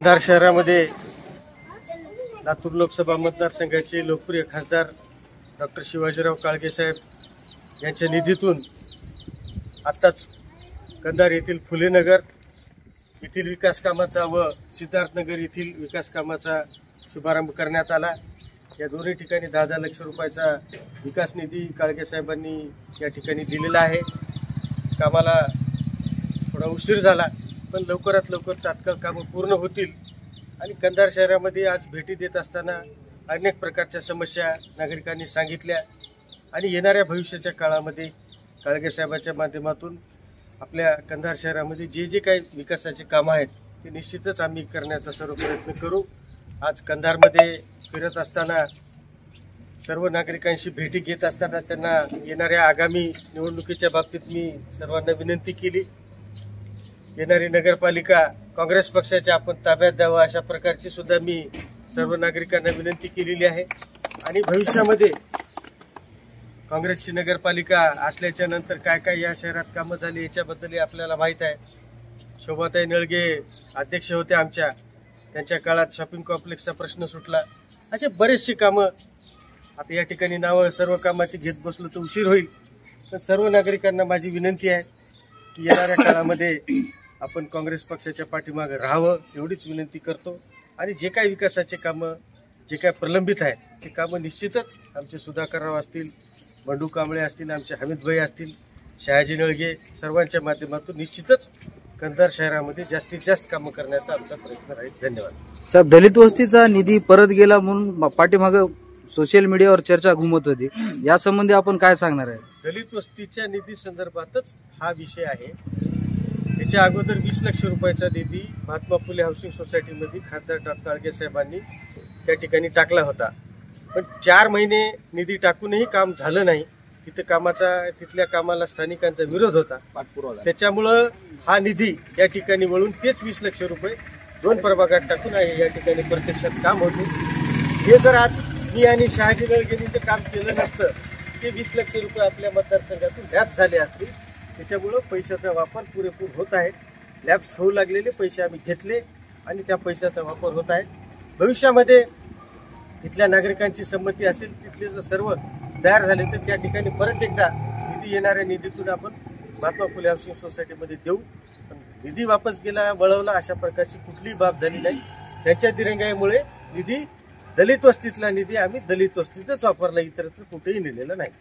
कंधार शहरामध्ये लातूर लोकसभा मतदारसंघाचे लोकप्रिय खासदार डॉक्टर शिवाजीराव काळगे साहेब यांच्या निधीतून आत्ताच कंधार येथील फुलेनगर येथील विकास कामाचा व सिद्धार्थनगर येथील विकास कामाचा शुभारंभ करण्यात आला। या दोन्ही ठिकाणी 10 लाख रुपयाचा विकास निधी काळगे साहेबांनी या ठिकाणी दिलेला आहे। कामाला थोडा उशीर झाला, पण लवकरात लवकर तात्काळ कामं पूर्ण होतील। आणि कंधार शहरामध्ये आज भेटी देत असताना अनेक प्रकारच्या समस्या नागरिकांनी सांगितल्या आणि येणाऱ्या भविष्याच्या काळामध्ये काळगे साहेबांच्या माध्यमातून आपल्या कंधार शहरामध्ये जे काही विकासाचे कामं आहेत ते निश्चितच आम्ही करण्याचा सर्व प्रयत्न करू। आज कंधारमध्ये फिरत असताना सर्व नागरिकांशी भेटी घेत असताना त्यांना येणाऱ्या आगामी निवडणुकीच्या बाबतीत मी सर्वांना विनंती केली। येणारी नगरपालिका काँग्रेस पक्षाच्या आपण ताब्यात द्यावा अशा प्रकारची सुद्धा मी सर्व नागरिकांना विनंती केलेली आहे। आणि भविष्यामध्ये काँग्रेसची नगरपालिका असल्याच्या नंतर काय काय या शहरात कामं झाली याच्याबद्दल आपल्याला माहीत आहे। शोभाताई नळगे अध्यक्ष होते आमच्या, त्यांच्या काळात शॉपिंग कॉम्प्लेक्सचा प्रश्न सुटला। असे बरेचसे कामं आता या ठिकाणी नावं सर्व कामाची घेत बसलो तर उशीर होईल, पण सर्व नागरिकांना माझी विनंती आहे की येणाऱ्या काळामध्ये आपण काँग्रेस पक्षाच्या पाठीमागे राहावं एवढीच विनंती करतो। आणि जे काही विकासाचे कामं जे काही प्रलंबित आहेत ते कामं निश्चितच आमचे सुधाकरराव असतील, बंडू कांबळे असतील, आमचे हमीदभाई असतील, शहाजी नळगे सर्वांच्या माध्यमातून निश्चितच कंधार शहरामध्ये जास्तीत जास्त कामं करण्याचा आमचा प्रयत्न राहील। धन्यवाद। साहेब, दलित वस्तीचा निधी परत गेला म्हणून पाठीमागे सोशल मीडियावर चर्चा घुमत होती, या संबंधी आपण काय सांगणार आहे? दलित वस्तीच्या निधी संदर्भातच हा विषय आहे। त्याच्या अगोदर 20 लाख रुपयाचा निधी महात्मा फुले हाऊसिंग सोसायटीमध्ये खासदार डॉक्टर काळगे साहेबांनी त्या ठिकाणी टाकला होता, पण 4 महिने निधी टाकूनही काम झालं नाही। तिथल्या कामाला स्थानिकांचा विरोध होता, त्याच्यामुळं हा निधी या ठिकाणी वळून तेच 20 लाख रुपये 2 प्रभागात टाकून या ठिकाणी प्रत्यक्षात काम होते। हे जर आज मी आणि शहाजी नळगेंनी जर काम केलं नसतं ते 20 लाख रुपये आपल्या मतदारसंघातून लॅप्स झाले असतील। त्याच्यामुळं पैशाचा वापर पुरेपूर होत आहे। लॅप्स होऊ लागलेले पैसे आम्ही घेतले आणि त्या पैशाचा वापर होत आहे। भविष्यामध्ये तिथल्या नागरिकांची संमती असेल, तिथले जर सर्व तयार झाले तर त्या ठिकाणी परत एकदा निधी येणाऱ्या निधीतून आपण महात्मा फुले हाऊसिंग सोसायटीमध्ये देऊ। पण निधी वापस गेला वळवला अशा प्रकारची कुठलीही बाब झाली नाही। त्यांच्या दिरंगाईमुळे निधी दलित वस्तीतला निधी आम्ही दलित वस्तीतच वापरला, इतरत्र कुठेही नेलेला नाही।